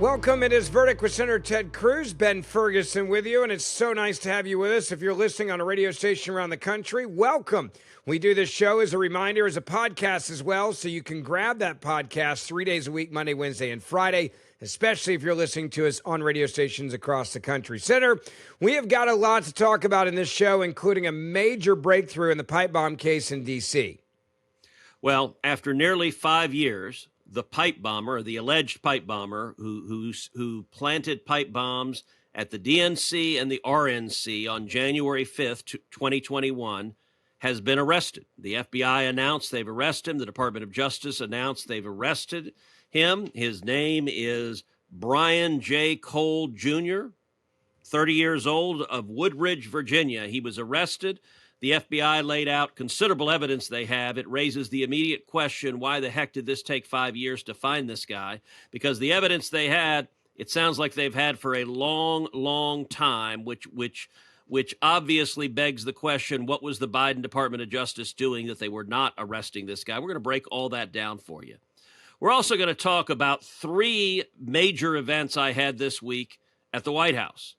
Welcome. It is Verdict with Senator Ted Cruz, Ben Ferguson with you, and it's so nice to have you with us. If you're listening on a radio station around the country, welcome. We do this show as a reminder, as a podcast as well, so you can grab that podcast 3 days a week, Monday, Wednesday, and Friday, especially if you're listening to us on radio stations across the country. Senator, we have got a lot to talk about in this show, including a major breakthrough in the pipe bomb case in D.C. Well, after nearly 5 years, the pipe bomber, the alleged pipe bomber who planted pipe bombs at the DNC and the RNC on January 5th, 2021, has been arrested. The FBI announced they've arrested him. The Department of Justice announced they've arrested him. His name is Brian J. Cole Jr., 30 years old, of Woodridge, Virginia. He was arrested. The FBI laid out considerable evidence they have. It raises the immediate question, why the heck did this take 5 years to find this guy? Because the evidence they had, it sounds like they've had for a long, long time, which obviously begs the question, what was the Biden Department of Justice doing that they were not arresting this guy? We're going to break all that down for you. We're also going to talk about 3 major events I had this week at the White House.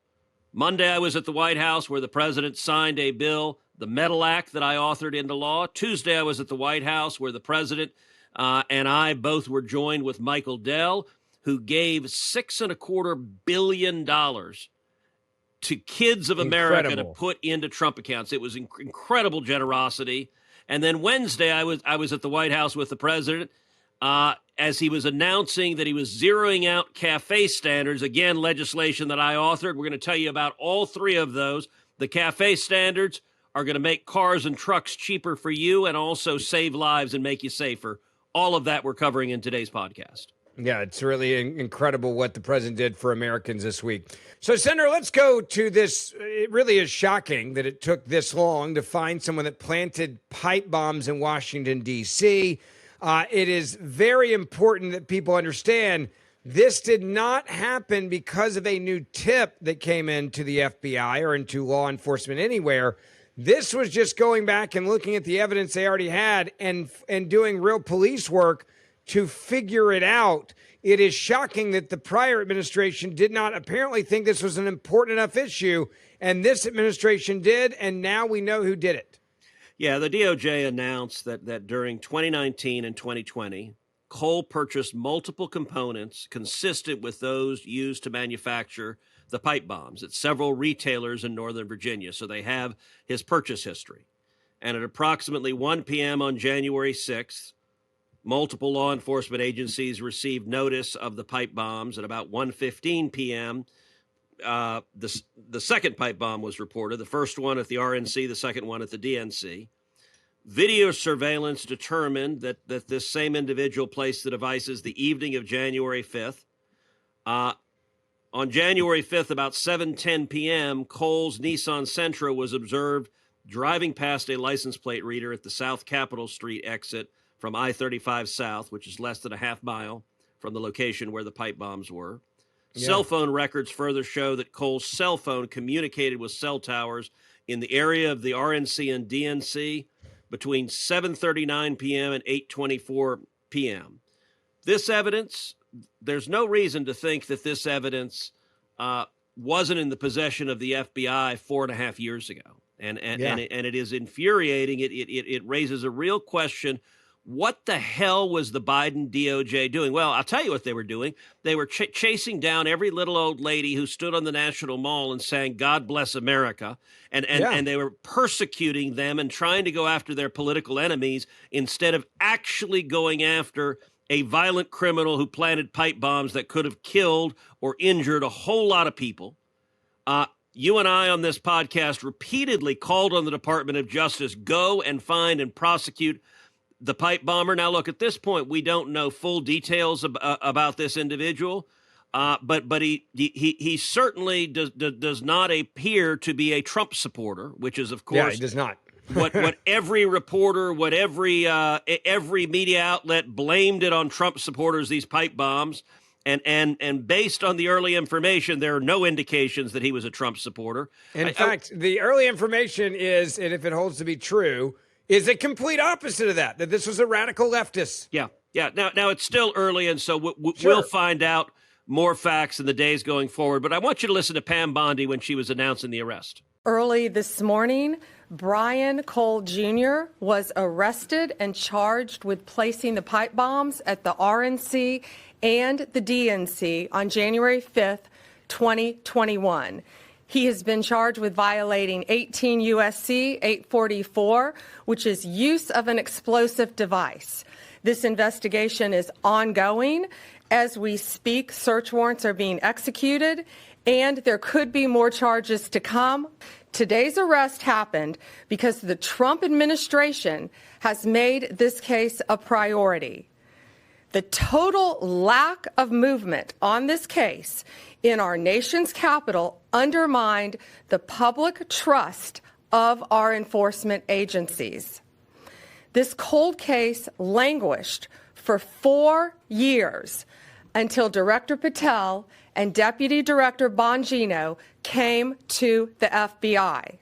Monday, I was at the White House where the president signed a bill, the Medal Act, that I authored into law. Tuesday, I was at the White House where the president and I both were joined with Michael Dell, who gave $6.25 billion to kids of America to put into Trump accounts. It was incredible generosity. And then Wednesday, I was at the White House with the president as he was announcing that he was zeroing out CAFE standards, again, legislation that I authored. We're going to tell you about all 3 of those. The CAFE standards are going to make cars and trucks cheaper for you and also save lives and make you safer. All of that we're covering in today's podcast. Yeah, it's really incredible what the president did for Americans this week. So, Senator, let's go to this. It really is shocking that it took this long to find someone that planted pipe bombs in Washington, D.C. It is very important that people understand this did not happen because of a new tip that came into the FBI or into law enforcement anywhere. This was just going back and looking at the evidence they already had and doing real police work to figure it out. It is shocking that the prior administration did not apparently think this was an important enough issue, and this administration did, and now we know who did it. Yeah, the DOJ announced that during 2019 and 2020, Cole purchased multiple components consistent with those used to manufacture the pipe bombs at several retailers in Northern Virginia. So they have his purchase history. And at approximately 1 p.m. on January 6th, multiple law enforcement agencies received notice of the pipe bombs. At about 1:15 p.m., the second pipe bomb was reported, the first one at the RNC, the second one at the DNC. Video surveillance determined that this same individual placed the devices the evening of January 5th. On January 5th, about 7:10 p.m., Cole's Nissan Sentra was observed driving past a license plate reader at the South Capitol Street exit from I-35 South, which is less than a half mile from the location where the pipe bombs were. Yeah. Cell phone records further show that Cole's cell phone communicated with cell towers in the area of the RNC and DNC between 7:39 p.m. and 8:24 p.m. This evidence, there's no reason to think that this evidence wasn't in the possession of the FBI 4.5 years ago. And it is infuriating. It raises a real question. What the hell was the Biden DOJ doing? Well, I'll tell you what they were doing. They were chasing down every little old lady who stood on the National Mall and sang "God Bless America," and they were persecuting them and trying to go after their political enemies instead of actually going after a violent criminal who planted pipe bombs that could have killed or injured a whole lot of people. You and I on this podcast repeatedly called on the Department of Justice, go and find and prosecute the pipe bomber. Now, look, at this point, we don't know full details about this individual, but he certainly does not appear to be a Trump supporter, which is, of course, yeah, he does not. what every reporter, what every media outlet blamed it on Trump supporters, these pipe bombs. And based on the early information, there are no indications that he was a Trump supporter. In fact, the early information is, and if it holds to be true, is a complete opposite of that this was a radical leftist. Yeah. Now it's still early, and so we'll find out more facts in the days going forward. But I want you to listen to Pam Bondi when she was announcing the arrest. Early this morning, Brian Cole Jr. was arrested and charged with placing the pipe bombs at the RNC and the DNC on January 5th, 2021. He has been charged with violating 18 U.S.C. 844, which is use of an explosive device. This investigation is ongoing. As we speak, search warrants are being executed, and there could be more charges to come. Today's arrest happened because the Trump administration has made this case a priority. The total lack of movement on this case in our nation's capital undermined the public trust of our enforcement agencies. This cold case languished for 4 years until Director Patel and Deputy Director Bongino came to the FBI.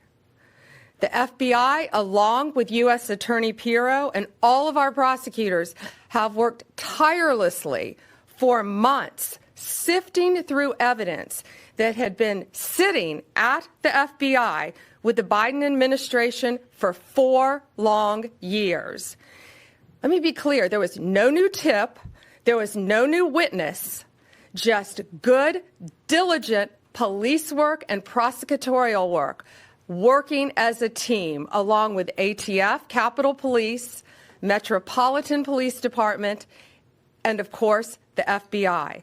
The FBI, along with U.S. Attorney Pirro and all of our prosecutors, have worked tirelessly for months, sifting through evidence that had been sitting at the FBI with the Biden administration for 4 long years. Let me be clear, there was no new tip, there was no new witness, just good, diligent police work and prosecutorial work, working as a team along with ATF, Capitol Police, Metropolitan Police Department, and of course, the FBI.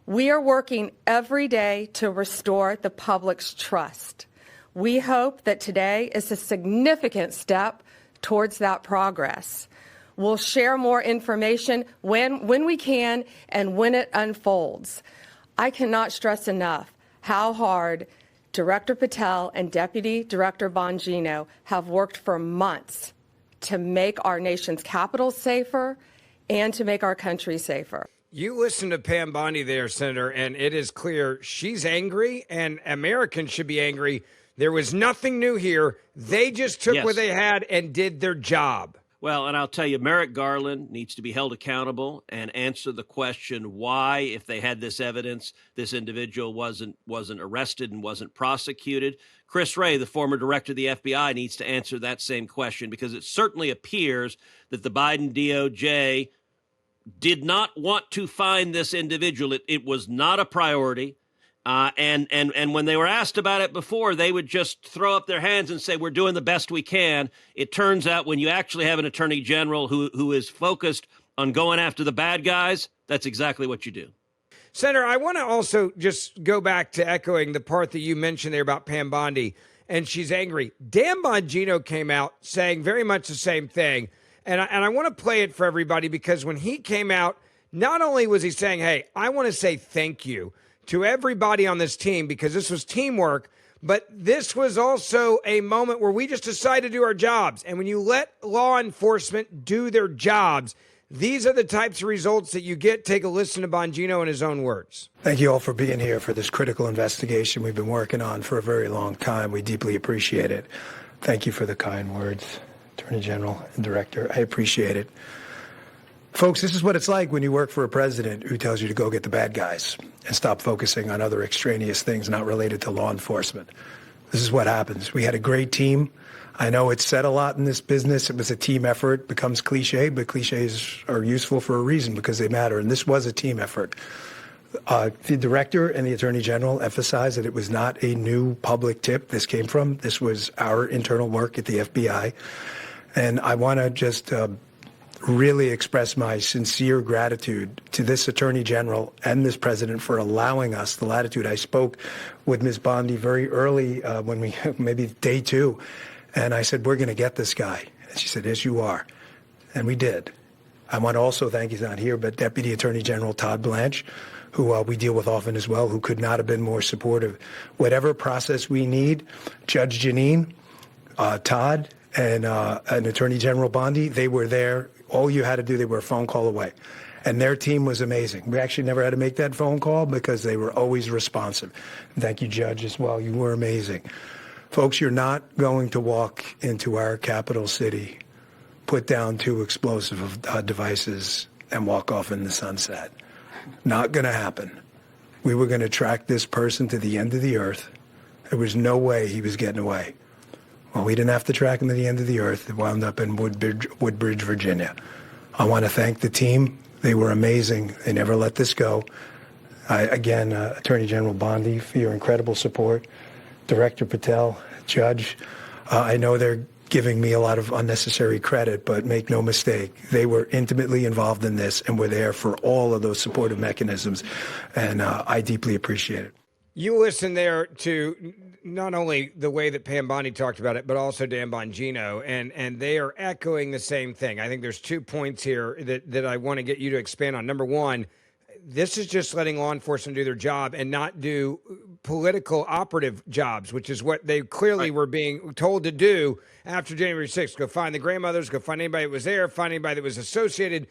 We are working every day to restore the public's trust. We hope that today is a significant step towards that progress. We'll share more information when we can and when it unfolds. I cannot stress enough how hard Director Patel and Deputy Director Bongino have worked for months to make our nation's capital safer and to make our country safer. You listen to Pam Bondi there, Senator, and it is clear she's angry, and Americans should be angry. There was nothing new here. They just took what they had and did their job. Well, and I'll tell you, Merrick Garland needs to be held accountable and answer the question why, if they had this evidence, this individual wasn't arrested and wasn't prosecuted. Chris Wray, the former director of the FBI, needs to answer that same question, because it certainly appears that the Biden DOJ did not want to find this individual. It was not a priority. And when they were asked about it before, they would just throw up their hands and say, we're doing the best we can. It turns out when you actually have an attorney general who is focused on going after the bad guys, that's exactly what you do. Senator, I want to also just go back to echoing the part that you mentioned there about Pam Bondi, and she's angry. Dan Bongino came out saying very much the same thing. And I want to play it for everybody, because when he came out, not only was he saying, hey, I want to say thank you to everybody on this team, because this was teamwork, but this was also a moment where we just decided to do our jobs. And when you let law enforcement do their jobs, these are the types of results that you get. Take a listen to Bongino in his own words. Thank you all for being here for this critical investigation we've been working on for a very long time. We deeply appreciate it. Thank you for the kind words, Attorney General and Director. I appreciate it. Folks, this is what it's like when you work for a president who tells you to go get the bad guys and stop focusing on other extraneous things not related to law enforcement. This is what happens. We had a great team. I know it's said a lot in this business. It was a team effort. It becomes cliche, but cliches are useful for a reason, because they matter. And this was a team effort. The director and the attorney general emphasized that it was not a new public tip this was our internal work at the FBI. And I want to just really express my sincere gratitude to this attorney general and this president for allowing us the latitude. I spoke with Ms. Bondi very early when we, maybe day 2, and I said, we're going to get this guy. And she said, yes, you are. And we did. I want to also thank, he's not here, but Deputy Attorney General Todd Blanche, who we deal with often as well, who could not have been more supportive. Whatever process we need, Judge Janine, Todd, and Attorney General Bondi, they were there. All you had to do, they were a phone call away. And their team was amazing. We actually never had to make that phone call because they were always responsive. Thank you, Judge, as well. You were amazing. Folks, you're not going to walk into our capital city, put down 2 explosive devices, and walk off in the sunset. Not going to happen. We were going to track this person to the end of the earth. There was no way he was getting away. Well, we didn't have to track him to the end of the earth. It wound up in Woodbridge, Virginia. I want to thank the team. They were amazing. They never let this go. Again, Attorney General Bondi, for your incredible support. Director Patel, Judge, I know they're giving me a lot of unnecessary credit, but make no mistake, they were intimately involved in this and were there for all of those supportive mechanisms, and I deeply appreciate it. You listen there to not only the way that Pam Bondi talked about it, but also Dan Bongino, and they are echoing the same thing. I think there's 2 points here that I want to get you to expand on. Number one, this is just letting law enforcement do their job and not do political operative jobs, which is what they clearly were being told to do after January 6th. Go find the grandmothers, go find anybody that was there, find anybody that was associated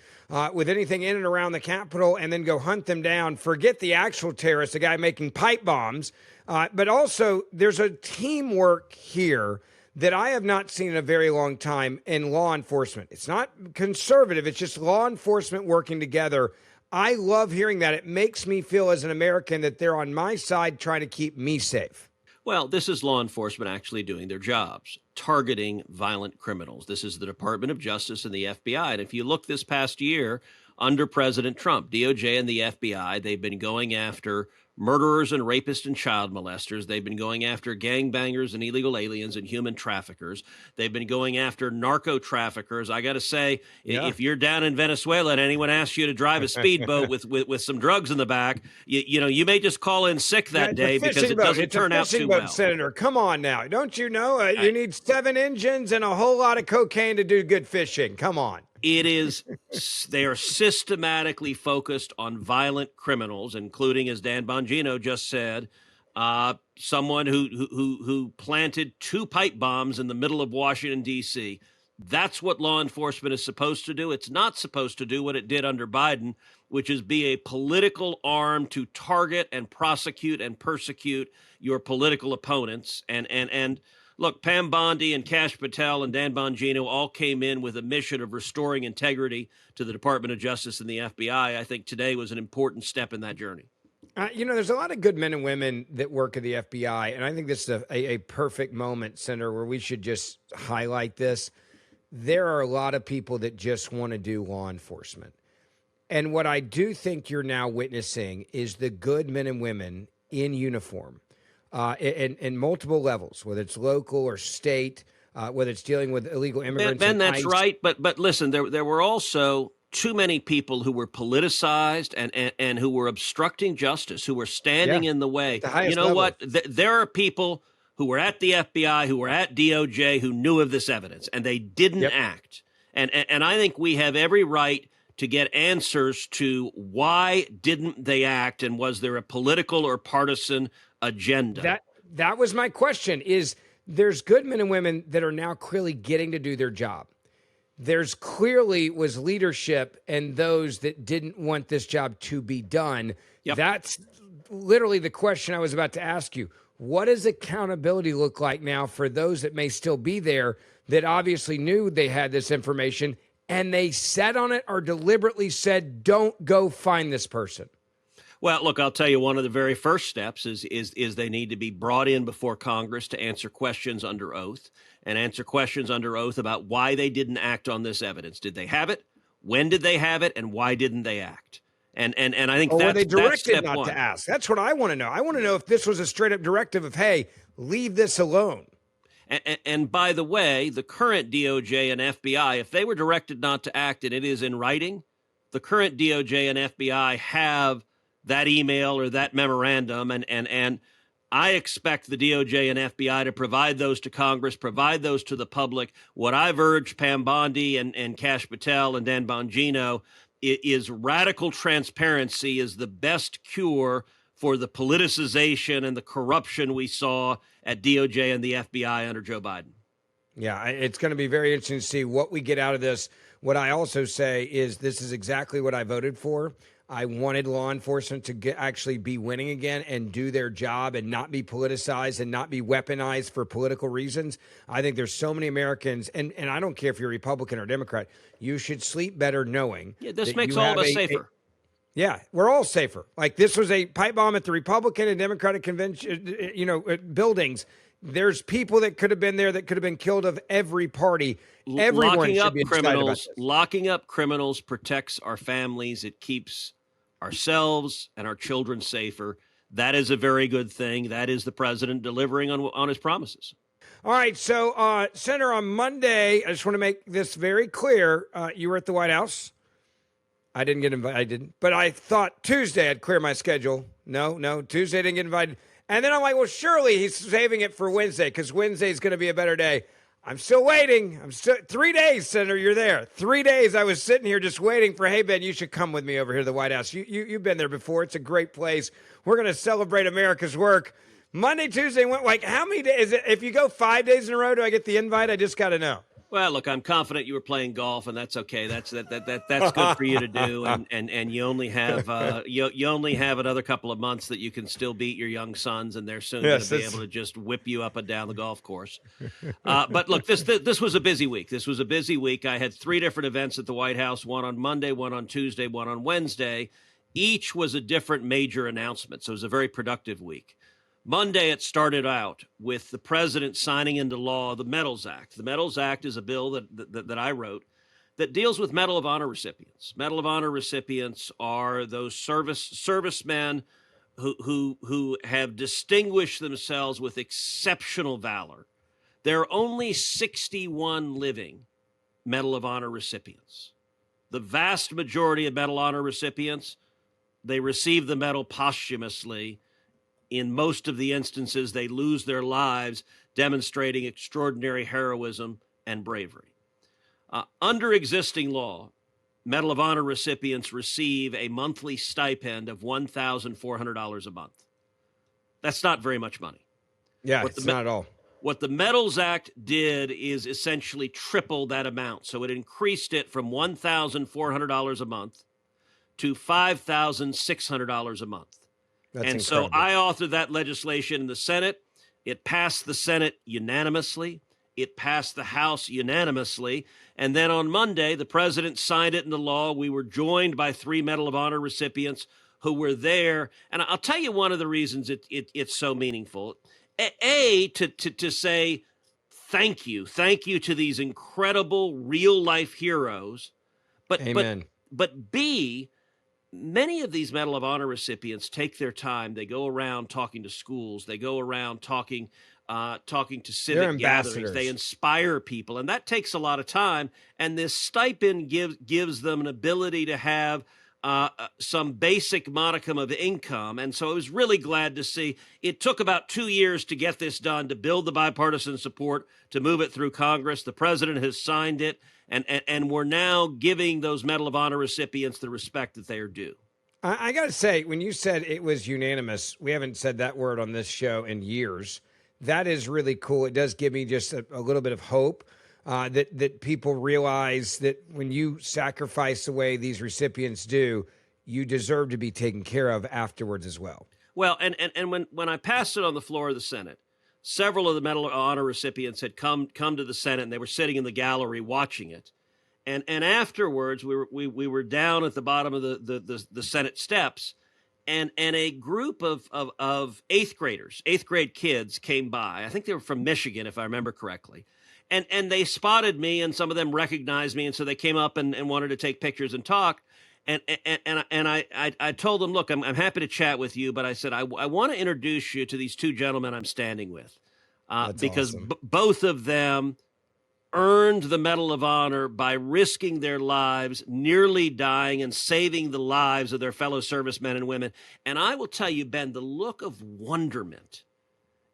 with anything in and around the Capitol, and then go hunt them down. Forget the actual terrorist, the guy making pipe bombs. But also, there's a teamwork here that I have not seen in a very long time in law enforcement. It's not conservative. It's just law enforcement working together. I love hearing that. It makes me feel as an American that they're on my side trying to keep me safe. Well, this is law enforcement actually doing their jobs, targeting violent criminals. This is the Department of Justice and the FBI. And if you look this past year under President Trump, DOJ and the FBI, they've been going after murderers and rapists and child molesters. They've been going after gangbangers and illegal aliens and human traffickers. They've been going after narco traffickers. I got to say, if you're down in Venezuela and anyone asks you to drive a speedboat with some drugs in the back, you may just call in sick that day because it doesn't turn out too well. Senator, come on now. Don't you know you need 7 engines and a whole lot of cocaine to do good fishing? Come on. They are systematically focused on violent criminals, including, as Dan Bongino just said, someone who planted 2 pipe bombs in the middle of Washington, D.C. That's what law enforcement is supposed to do. It's not supposed to do what it did under Biden, which is be a political arm to target and prosecute and persecute your political opponents. And look, Pam Bondi and Kash Patel and Dan Bongino all came in with a mission of restoring integrity to the Department of Justice and the FBI. I think today was an important step in that journey. There's a lot of good men and women that work at the FBI, and I think this is a perfect moment, Senator, where we should just highlight this. There are a lot of people that just want to do law enforcement. And what I do think you're now witnessing is the good men and women in uniform. In multiple levels, whether it's local or state, whether it's dealing with illegal immigrants. Ben, that's right. But listen, there were also too many people who were politicized and who were obstructing justice, who were standing in the way. You know what? There are people who were at the FBI, who were at DOJ, who knew of this evidence, and they didn't act. And I think we have every right to get answers to why didn't they act, and was there a political or partisan agenda? That was my question. Is there's good men and women that are now clearly getting to do their job. There's clearly was leadership and those that didn't want this job to be done. Yep. That's literally the question I was about to ask you. What does accountability look like now for those that may still be there that obviously knew they had this information and they sat on it or deliberately said, don't go find this person? Well, look, I'll tell you, one of the very first steps is they need to be brought in before Congress to answer questions under oath, and answer questions under oath about why they didn't act on this evidence. Did they have it? When did they have it? And why didn't they act? And I think were they directed step not one. to ask? That's what I want to know. I want to know if this was a straight up directive of, hey, leave this alone. And by the way, the current DOJ and FBI, if they were directed not to act and it is in writing, the current DOJ and FBI have that email or that memorandum, and I expect the DOJ and FBI to provide those to Congress, provide those to the public. What I've urged Pam Bondi and Kash Patel and Dan Bongino is radical transparency is the best cure for the politicization and the corruption we saw at DOJ and the FBI under Joe Biden. Yeah, it's going to be very interesting to see what we get out of this. What I also say is this is exactly what I voted for. I wanted law enforcement to actually be winning again and do their job and not be politicized and not be weaponized for political reasons. I think there's so many Americans, and I don't care if you're Republican or Democrat, you should sleep better knowing. Yeah, this makes all of us safer. Yeah, we're all safer. Like this was a pipe bomb at the Republican and Democratic convention, buildings. There's people that could have been there that could have been killed of every party. Everyone Locking should up be excited about criminals, this. locking up criminals protects our families. It keeps ourselves and our children safer. That is a very good thing. That is the president delivering on his promises. All right, so Senator, on Monday, I just want to make this very clear. You were at the White House. I didn't get invited. I didn't. But I thought Tuesday I'd clear my schedule. No, Tuesday I didn't get invited. And then I'm like, well, surely he's saving it for Wednesday because Wednesday is going to be a better day. I'm still waiting. 3 days, Senator, you're there. 3 days I was sitting here just waiting for, hey, Ben, you should come with me over here to the White House. You've been there before. It's a great place. We're going to celebrate America's work. Monday, Tuesday, went like, how many days? Is it, if you go 5 days in a row, do I get the invite? I just got to know. Well, look, I'm confident you were playing golf, and that's okay. That's good for you to do, and you only have you only have another couple of months that you can still beat your young sons, and they're soon going to be able to just whip you up and down the golf course. But look, this was a busy week. This was a busy week. I had 3 different events at the White House: one on Monday, one on Tuesday, one on Wednesday. Each was a different major announcement, so it was a very productive week. Monday, it started out with the president signing into law the Medals Act. The Medals Act is a bill that I wrote that deals with Medal of Honor recipients. Medal of Honor recipients are those servicemen who have distinguished themselves with exceptional valor. There are only 61 living Medal of Honor recipients. The vast majority of Medal of Honor recipients, they receive the medal posthumously. In most of the instances, they lose their lives demonstrating extraordinary heroism and bravery. Under existing law, Medal of Honor recipients receive a monthly stipend of $1,400 a month. That's not very much money. Yeah, it's not at all. What the Medals Act did is essentially triple that amount. So it increased it from $1,400 a month to $5,600 a month. That's and incredible. So I authored that legislation in the Senate. It passed the Senate unanimously. It passed the House unanimously. And then on Monday, the president signed it into law. We were joined by 3 Medal of Honor recipients who were there. And I'll tell you one of the reasons it's so meaningful. To say thank you to these incredible real-life heroes. Amen. But B, many of these Medal of Honor recipients take their time. They go around talking to schools. They go around talking to civic gatherings. They inspire people, and that takes a lot of time. And this stipend gives them an ability to have some basic modicum of income. And so I was really glad to see it took about 2 years to get this done, to build the bipartisan support, to move it through Congress. The president has signed it. And we're now giving those Medal of Honor recipients the respect that they are due. I got to say, when you said it was unanimous, we haven't said that word on this show in years. That is really cool. It does give me just a little bit of hope that people realize that when you sacrifice the way these recipients do, you deserve to be taken care of afterwards as well. Well, and when I passed it on the floor of the Senate, several of the Medal of Honor recipients had come to the Senate, and they were sitting in the gallery watching it. And afterwards, we were down at the bottom of the Senate steps, and a group of eighth grade kids came by. I think they were from Michigan, if I remember correctly. And they spotted me, and some of them recognized me, and so they came up and wanted to take pictures and talk. And I told them, look, I'm happy to chat with you, but I said, I want to introduce you to these 2 gentlemen I'm standing with, because awesome. Both of them earned the Medal of Honor by risking their lives, nearly dying, and saving the lives of their fellow servicemen and women. And I will tell you, Ben, the look of wonderment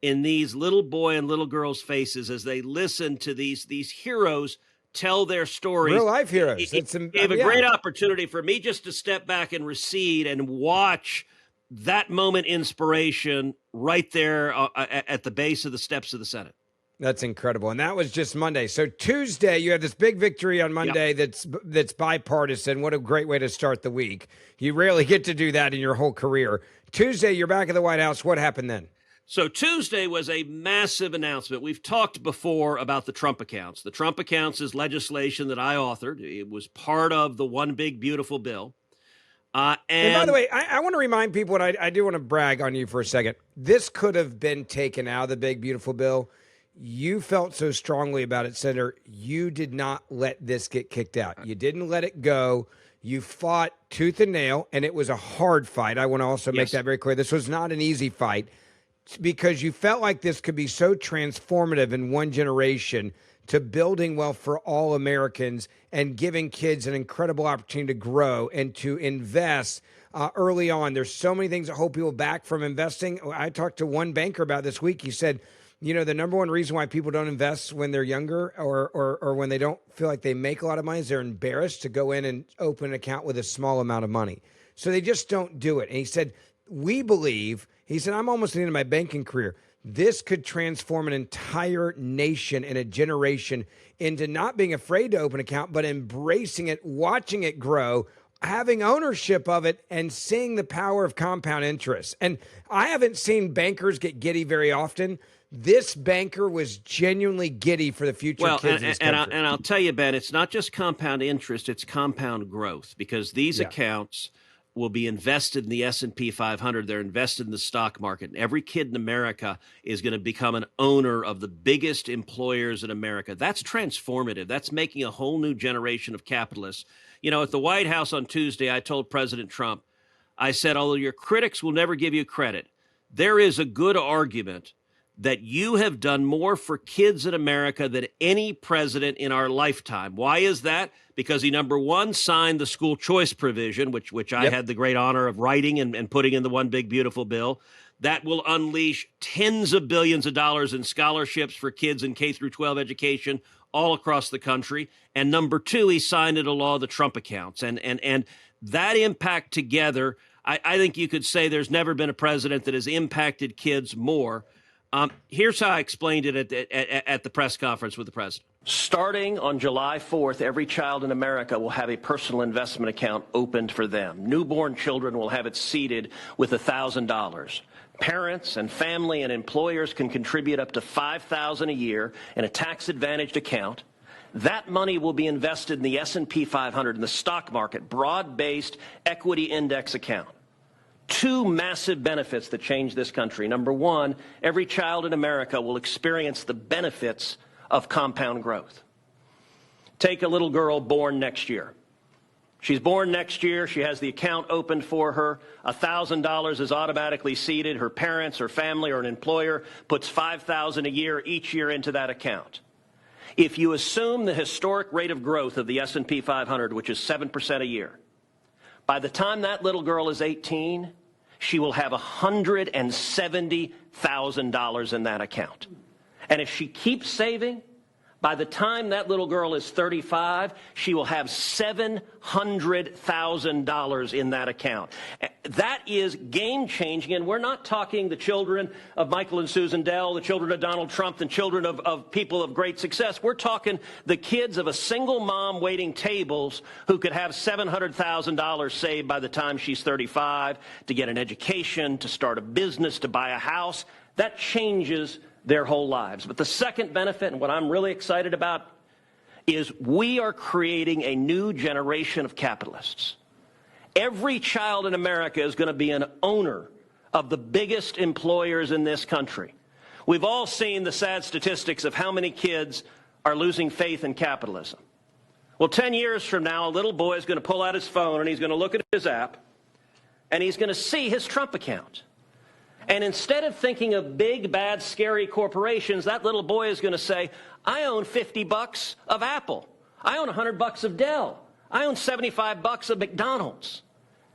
in these little boy and little girls' faces as they listen to these heroes tell their stories. Real life heroes. It gave a great opportunity for me just to step back and recede and watch that moment inspiration right there at the base of the steps of the Senate. That's incredible. And that was just Monday. So Tuesday, you had this big victory on Monday. Yep. that's bipartisan. What a great way to start the week. You rarely get to do that in your whole career. Tuesday, you're back at the White House. What happened then? So Tuesday was a massive announcement. We've talked before about the Trump accounts. The Trump accounts is legislation that I authored. It was part of the One Big Beautiful Bill. And by the way, I want to remind people, and I do want to brag on you for a second. This could have been taken out of the big, beautiful bill. You felt so strongly about it, Senator. You did not let this get kicked out. You didn't let it go. You fought tooth and nail, and it was a hard fight. I want to also make that very clear. This was not an easy fight because you felt like this could be so transformative in one generation to building wealth for all Americans and giving kids an incredible opportunity to grow and to invest early on. There's so many things that hold people back from investing. I talked to one banker about this week. He said, you know, the number one reason why people don't invest when they're younger or when they don't feel like they make a lot of money is they're embarrassed to go in and open an account with a small amount of money. So they just don't do it. And he said, we believe, he said, I'm almost at the end of my banking career. This could transform an entire nation and a generation into not being afraid to open an account, but embracing it, watching it grow, having ownership of it, and seeing the power of compound interest. And I haven't seen bankers get giddy very often. This banker was genuinely giddy for the future of kids in this country. And I'll tell you, Ben, it's not just compound interest, it's compound growth, because these accounts will be invested in the S&P 500. They're invested in the stock market. And every kid in America is going to become an owner of the biggest employers in America. That's transformative. That's making a whole new generation of capitalists. You know, at the White House on Tuesday, I told President Trump, I said, although your critics will never give you credit, there is a good argument that you have done more for kids in America than any president in our lifetime. Why is that? Because he, number one, signed the school choice provision, which I had the great honor of writing and putting in the one big, beautiful bill. That will unleash tens of billions of dollars in scholarships for kids in K through 12 education all across the country. And number two, he signed into law the Trump accounts. And that impact together, I think you could say there's never been a president that has impacted kids more. Here's how I explained it at the press conference with the president. Starting on July 4th, every child in America will have a personal investment account opened for them. Newborn children will have it seeded with $1,000. Parents and family and employers can contribute up to $5,000 a year in a tax-advantaged account. That money will be invested in the S&P 500 in the stock market, broad-based equity index account. Two massive benefits that change this country. Number one, every child in America will experience the benefits of compound growth. Take a little girl born next year. She's born next year. She has the account opened for her. $1,000 is automatically seeded. Her parents, her family, or an employer puts $5,000 a year each year into that account. If you assume the historic rate of growth of the S&P 500, which is 7% a year, by the time that little girl is 18, she will have $170,000 in that account. And if she keeps saving, by the time that little girl is 35, she will have $700,000 in that account. That is game-changing, and we're not talking the children of Michael and Susan Dell, the children of Donald Trump, the children of people of great success. We're talking the kids of a single mom waiting tables who could have $700,000 saved by the time she's 35 to get an education, to start a business, to buy a house. That changes their whole lives. But the second benefit, and what I'm really excited about, is we are creating a new generation of capitalists. Every child in America is going to be an owner of the biggest employers in this country. We've all seen the sad statistics of how many kids are losing faith in capitalism. Well, 10 years from now, a little boy is going to pull out his phone and he's going to look at his app and he's going to see his Trump account. And instead of thinking of big, bad, scary corporations, that little boy is going to say, I own $50 of Apple. I own $100 of Dell. I own $75 of McDonald's.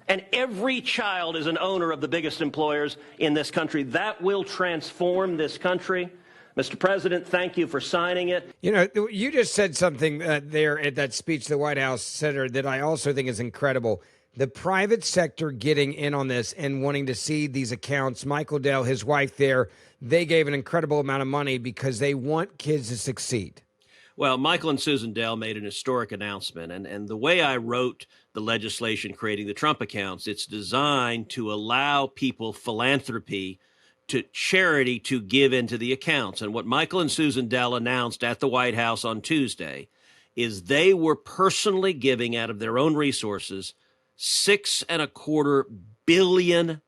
And every child is an owner of the biggest employers in this country. That will transform this country. Mr. President, thank you for signing it. You know, you just said something there at that speech to the White House, Senator, that I also think is incredible. The private sector getting in on this and wanting to seed these accounts. Michael Dell, his wife there, they gave an incredible amount of money because they want kids to succeed. Well, Michael and Susan Dell made an historic announcement. And the way I wrote the legislation creating the Trump accounts, it's designed to allow people philanthropy to charity to give into the accounts. And what Michael and Susan Dell announced at the White House on Tuesday is they were personally giving out of their own resources $6.25 billion.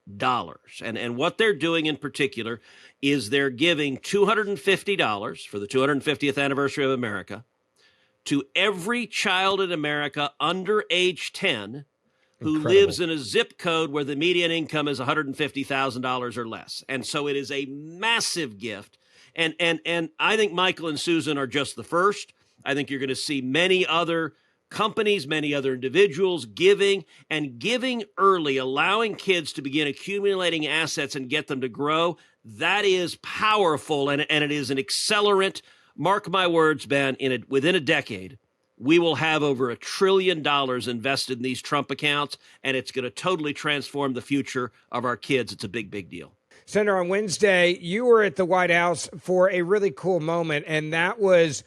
And what they're doing in particular is they're giving $250 for the 250th anniversary of America to every child in America under age 10 who lives in a zip code where the median income is $150,000 or less. And so it is a massive gift. And I think Michael and Susan are just the first. I think you're going to see many other companies, many other individuals giving early, allowing kids to begin accumulating assets and get them to grow. That is powerful, and it is an accelerant. Mark my words, Ben, within a decade, we will have over $1 trillion invested in these Trump accounts, and it's going to totally transform the future of our kids. It's a big, big deal. Senator, on Wednesday, you were at the White House for a really cool moment, and that was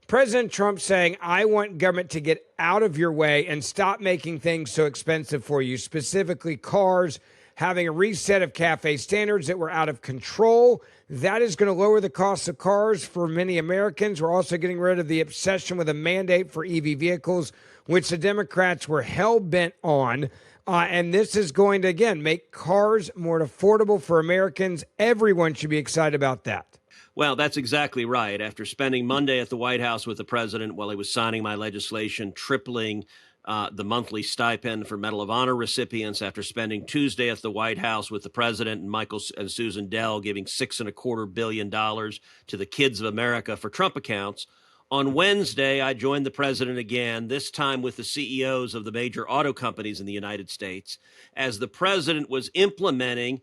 President Trump saying, I want government to get out of your way and stop making things so expensive for you, specifically cars, having a reset of CAFE standards that were out of control. That is going to lower the cost of cars for many Americans. We're also getting rid of the obsession with a mandate for EV vehicles, which the Democrats were hell-bent on. And this is going to, again, make cars more affordable for Americans. Everyone should be excited about that. Well, that's exactly right. After spending Monday at the White House with the president while he was signing my legislation, tripling the monthly stipend for Medal of Honor recipients, after spending Tuesday at the White House with the president and Michael and Susan Dell giving $6.25 billion to the kids of America for Trump accounts, on Wednesday, I joined the president again, this time with the CEOs of the major auto companies in the United States, as the president was implementing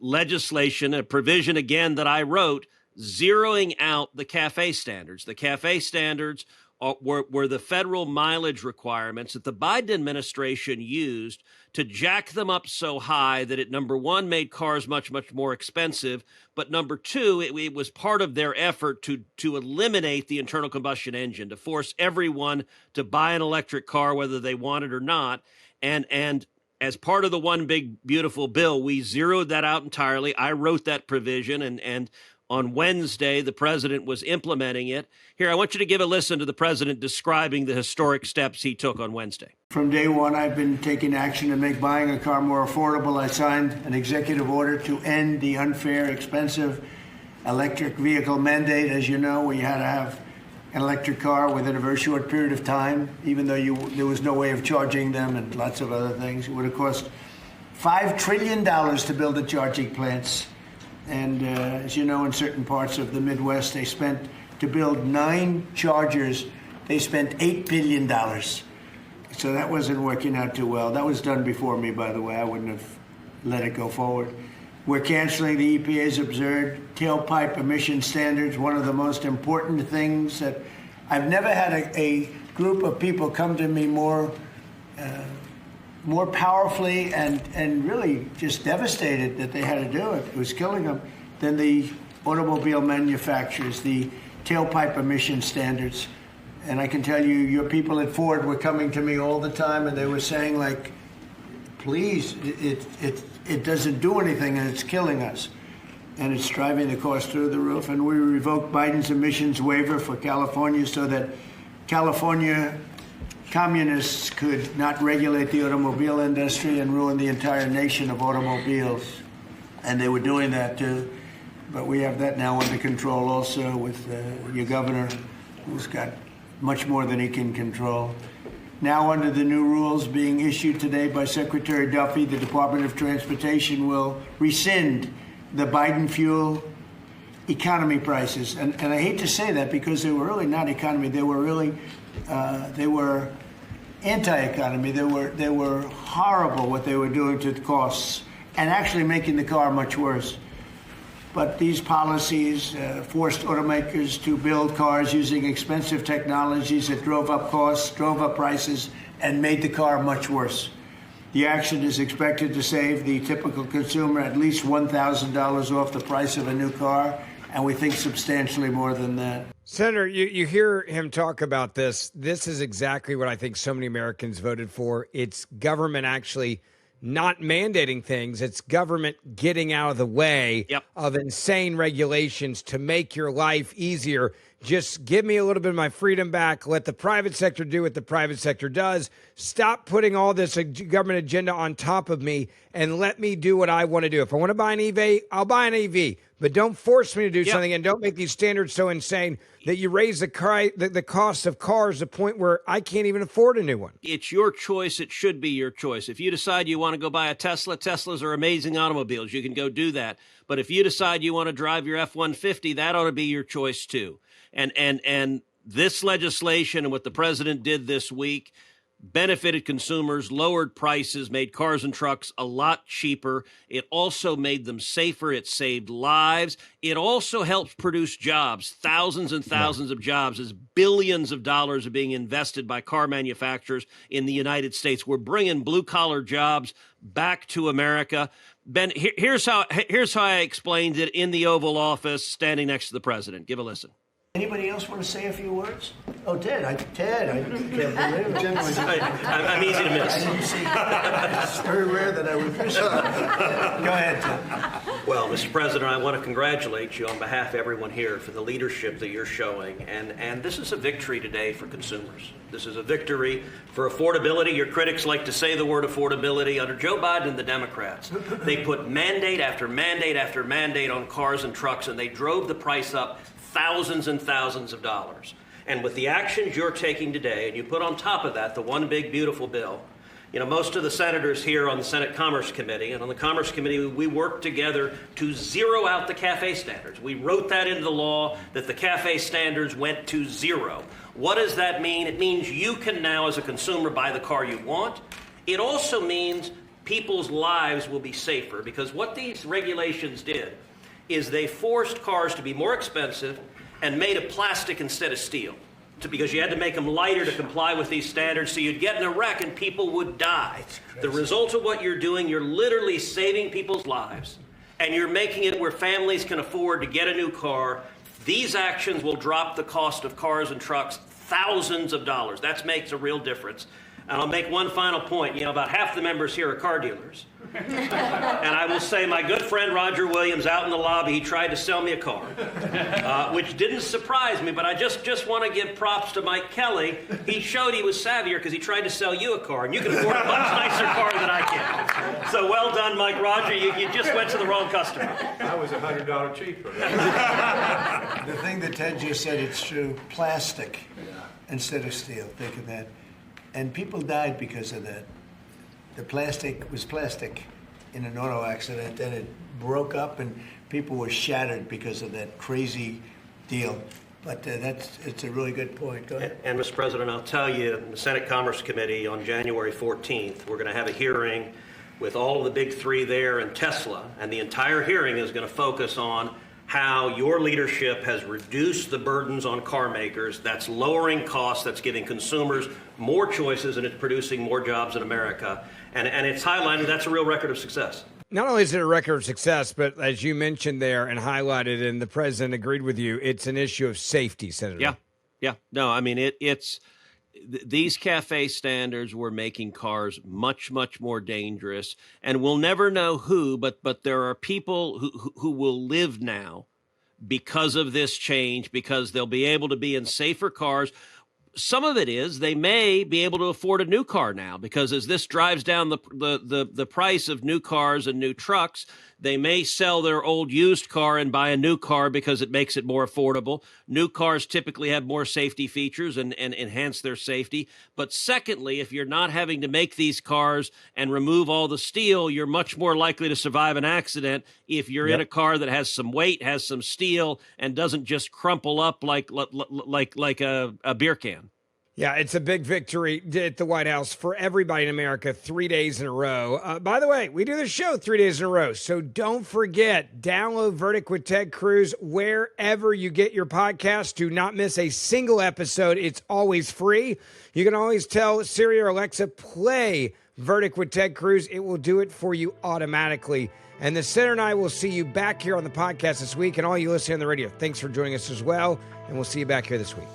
legislation, a provision again that I wrote, zeroing out the CAFE standards. The CAFE standards were the federal mileage requirements that the Biden administration used to jack them up so high that it, number one, made cars much, much more expensive. But number two, it was part of their effort to eliminate the internal combustion engine, to force everyone to buy an electric car, whether they want it or not. And as part of the one big, beautiful bill, we zeroed that out entirely. I wrote that provision, and on Wednesday, the president was implementing it. Here, I want you to give a listen to the president describing the historic steps he took on Wednesday. From day one, I've been taking action to make buying a car more affordable. I signed an executive order to end the unfair, expensive electric vehicle mandate. As you know, we had to have an electric car within a very short period of time, even though there was no way of charging them and lots of other things. It would have cost $5 trillion to build the charging plants. And as you know, in certain parts of the Midwest, they spent, to build 9 chargers, they spent $8 billion. So that wasn't working out too well. That was done before me, by the way. I wouldn't have let it go forward. We're canceling the EPA's absurd tailpipe emission standards, one of the most important things that I've never had a group of people come to me more powerfully and really just devastated that they had to do it. It was killing them than the automobile manufacturers, the tailpipe emission standards. And I can tell you, your people at Ford were coming to me all the time, and they were saying, like, please, it doesn't do anything, and it's killing us. And it's driving the cost through the roof. And we revoked Biden's emissions waiver for California so that California communists could not regulate the automobile industry and ruin the entire nation of automobiles. And they were doing that too. But we have that now under control also with your governor, who's got much more than he can control. Now, under the new rules being issued today by Secretary Duffy, the Department of Transportation will rescind the Biden fuel economy prices. And I hate to say that because they were really not economy. They were really, they were anti-economy. They were horrible what they were doing to the costs and actually making the car much worse. But these policies forced automakers to build cars using expensive technologies that drove up costs, drove up prices, and made the car much worse. The action is expected to save the typical consumer at least $1,000 off the price of a new car, and we think substantially more than that. Senator, you hear him talk about this. This is exactly what I think so many Americans voted for. It's government actually not mandating things. It's government getting out of the way of insane regulations to make your life easier. Just give me a little bit of my freedom back. Let the private sector do what the private sector does. Stop putting all this government agenda on top of me and let me do what I want to do. If I want to buy an EV, I'll buy an EV. But don't force me to do something, and don't make these standards so insane that you raise the cost of cars to the point where I can't even afford a new one. It's your choice. It should be your choice. If you decide you want to go buy a Tesla, Teslas are amazing automobiles. You can go do that. But if you decide you want to drive your F-150, that ought to be your choice too. And this legislation and what the president did this week benefited consumers, lowered prices, made cars and trucks a lot cheaper. It also made them safer. It saved lives. It also helps produce jobs, thousands and thousands of jobs, as billions of dollars are being invested by car manufacturers in the United States. We're bringing blue-collar jobs back to America. Ben, here's how I explained it in the Oval Office, standing next to the president. Give a listen. Anybody else want to say a few words? Oh, Ted, I can't believe it. I'm easy to miss. It's very rare that I would miss it. Go ahead, Ted. Well, Mr. President, I want to congratulate you on behalf of everyone here for the leadership that you're showing. And this is a victory today for consumers. This is a victory for affordability. Your critics like to say the word affordability. Under Joe Biden and the Democrats, they put mandate after mandate after mandate on cars and trucks, and they drove the price up thousands and thousands of dollars. And with the actions you're taking today, and you put on top of that the one big beautiful bill, you know, most of the senators here on the Senate Commerce Committee, and on the Commerce Committee, we worked together to zero out the CAFE standards. We wrote that into the law that the CAFE standards went to zero. What does that mean? It means you can now, as a consumer, buy the car you want. It also means people's lives will be safer, because what these regulations did is they forced cars to be more expensive and made of plastic instead of steel, because you had to make them lighter to comply with these standards, so you'd get in a wreck and people would die. The result of what you're doing, you're literally saving people's lives, and you're making it where families can afford to get a new car. These actions will drop the cost of cars and trucks thousands of dollars. That makes a real difference. And I'll make one final point. You know, about half the members here are car dealers. And I will say my good friend Roger Williams out in the lobby, he tried to sell me a car, which didn't surprise me, but I just want to give props to Mike Kelly. He showed he was savvier because he tried to sell you a car, and you can afford a much nicer car than I can. So well done, Mike. Roger, you just went to the wrong customer. I was $100 cheaper. The thing that Ted just said, it's true. Plastic instead of steel. Think of that. And people died because of that. The plastic was plastic in an auto accident, and it broke up, and people were shattered because of that crazy deal. But it's a really good point. Go ahead. And Mr. President, I'll tell you, in the Senate Commerce Committee on January 14th, we're going to have a hearing with all of the big three there and Tesla, and the entire hearing is going to focus on how your leadership has reduced the burdens on car makers. That's lowering costs, that's giving consumers more choices, and it's producing more jobs in America. And it's highlighted that's a real record of success. Not only is it a record of success, but as you mentioned there and highlighted, and the president agreed with you, it's an issue of safety, Senator. Yeah. No, I mean, these CAFE standards were making cars much, much more dangerous, and we'll never know who, but there are people who will live now because of this change, because they'll be able to be in safer cars. Some of it is they may be able to afford a new car now, because as this drives down the price of new cars and new trucks, they may sell their old used car and buy a new car because it makes it more affordable. New cars typically have more safety features and enhance their safety. But secondly, if you're not having to make these cars and remove all the steel, you're much more likely to survive an accident if you're in a car that has some weight, has some steel, and doesn't just crumple up like a beer can. Yeah, it's a big victory at the White House for everybody in America 3 days in a row. By the way, we do the show 3 days in a row, so don't forget, download Verdict with Ted Cruz wherever you get your podcast. Do not miss a single episode. It's always free. You can always tell Siri or Alexa, play Verdict with Ted Cruz. It will do it for you automatically. And the Senator and I will see you back here on the podcast this week, and all you listening on the radio, thanks for joining us as well, and we'll see you back here this week.